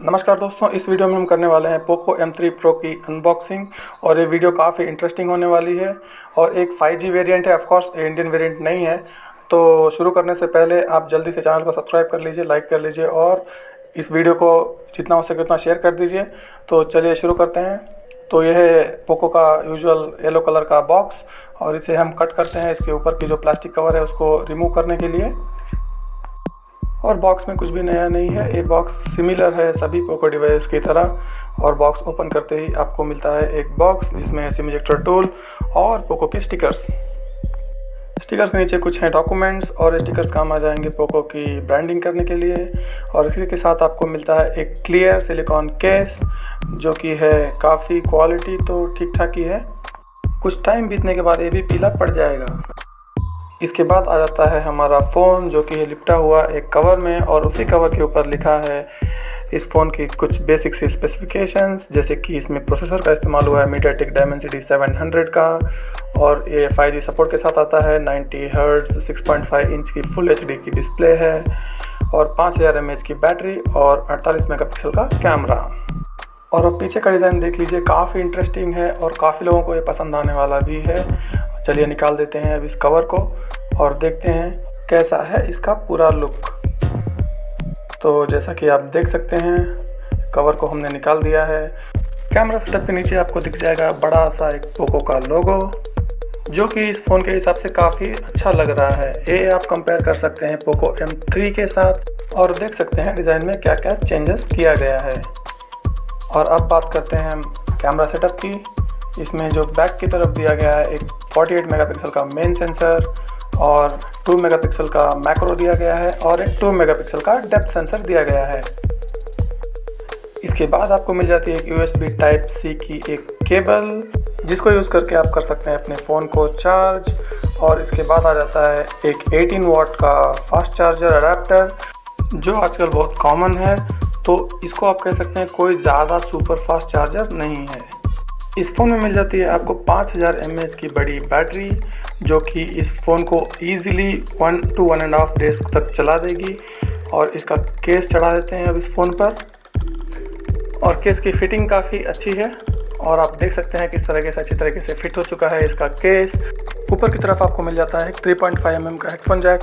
नमस्कार दोस्तों, इस वीडियो में हम करने वाले हैं पोको M3 प्रो की अनबॉक्सिंग। और ये वीडियो काफ़ी इंटरेस्टिंग होने वाली है और एक 5G वेरिएंट है। ऑफ कोर्स इंडियन वेरिएंट नहीं है। तो शुरू करने से पहले आप जल्दी से चैनल को सब्सक्राइब कर लीजिए, लाइक कर लीजिए और इस वीडियो को जितना हो सके उतना शेयर कर दीजिए। तो चलिए शुरू करते हैं। तो यह है पोको का यूजुअल येलो कलर का बॉक्स और इसे हम कट करते हैं। इसके ऊपर की जो प्लास्टिक कवर है उसको रिमूव करने के लिए। और बॉक्स में कुछ भी नया नहीं है, ये बॉक्स सिमिलर है सभी पोको डिवाइस की तरह। और बॉक्स ओपन करते ही आपको मिलता है एक बॉक्स जिसमें सिम इजेक्टर टूल और पोको के स्टिकर्स के नीचे कुछ हैं डॉक्यूमेंट्स और स्टिकर्स काम आ जाएंगे पोको की ब्रांडिंग करने के लिए। और इसी के साथ आपको मिलता है एक क्लियर सिलिकॉन केस जो कि है काफ़ी क्वालिटी तो ठीक ठाक ही है। कुछ टाइम बीतने के बाद ये भी पीला पड़ जाएगा। इसके बाद आ जाता है हमारा फ़ोन जो कि लिपटा हुआ एक कवर में और उसी कवर के ऊपर लिखा है इस फ़ोन की कुछ बेसिक सी स्पेसिफिकेशंस, जैसे कि इसमें प्रोसेसर का इस्तेमाल हुआ है मीडियाटेक डायमेंसिटी 700 का और ये 5G सपोर्ट के साथ आता है। 90 हर्ट्ज़ 6.5 इंच की फुल HD की डिस्प्ले है और 5000 mAh की बैटरी और 48 मेगापिक्सल का कैमरा। और अब पीछे का डिज़ाइन देख लीजिए, काफ़ी इंटरेस्टिंग है और काफ़ी लोगों को ये पसंद आने वाला भी है। चलिए निकाल देते हैं अब इस कवर को और देखते हैं कैसा है इसका पूरा लुक। तो जैसा कि आप देख सकते हैं कवर को हमने निकाल दिया है। कैमरा सेटअप के नीचे आपको दिख जाएगा बड़ा सा एक पोको का लोगो जो कि इस फ़ोन के हिसाब से काफ़ी अच्छा लग रहा है। ये आप कंपेयर कर सकते हैं पोको M3 के साथ और देख सकते हैं डिज़ाइन में क्या क्या चेंजेस किया गया है। और अब बात करते हैं हम कैमरा सेटअप की। इसमें जो बैक की तरफ दिया गया है एक 48 मेगापिक्सल का मेन सेंसर और 2 मेगापिक्सल का मैक्रो दिया गया है और एक 2 मेगापिक्सल का डेप्थ सेंसर दिया गया है। इसके बाद आपको मिल जाती है एक USB Type-C की एक केबल जिसको यूज़ करके आप कर सकते हैं अपने फ़ोन को चार्ज। और इसके बाद आ जाता है एक 18 वाट का फास्ट चार्जर अडेप्टर जो आजकल बहुत कॉमन है। तो इसको आप कह सकते हैं कोई ज़्यादा सुपर फास्ट चार्जर नहीं है। इस फ़ोन में मिल जाती है आपको 5000 mAh की बड़ी बैटरी जो कि इस फ़ोन को ईज़िली 1 to 1.5 डेज़ तक चला देगी। और इसका केस चढ़ा देते हैं अब इस फ़ोन पर और केस की फ़िटिंग काफ़ी अच्छी है और आप देख सकते हैं किस तरीके से अच्छी तरीके से फिट हो चुका है इसका केस। ऊपर की तरफ आपको मिल जाता है 3.5 mm का हेडफोन जैक।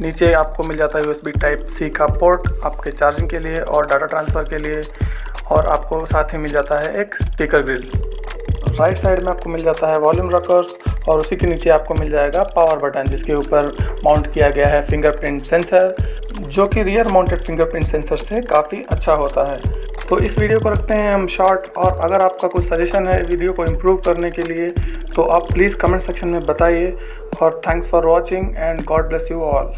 नीचे आपको मिल जाता है USB Type-C का पोर्ट आपके चार्जिंग के लिए और डाटा ट्रांसफ़र के लिए। और आपको साथ ही मिल जाता है एक स्पीकर ग्रिल। राइट साइड में आपको मिल जाता है वॉल्यूम रॉकर्स और उसी के नीचे आपको मिल जाएगा पावर बटन जिसके ऊपर माउंट किया गया है फिंगरप्रिंट सेंसर जो कि रियर माउंटेड फिंगरप्रिंट सेंसर से काफ़ी अच्छा होता है। तो इस वीडियो को रखते हैं हम शॉर्ट और अगर आपका कुछ सजेशन है वीडियो को इम्प्रूव करने के लिए तो आप प्लीज़ कमेंट सेक्शन में बताइए। और thanks for watching and God bless you all.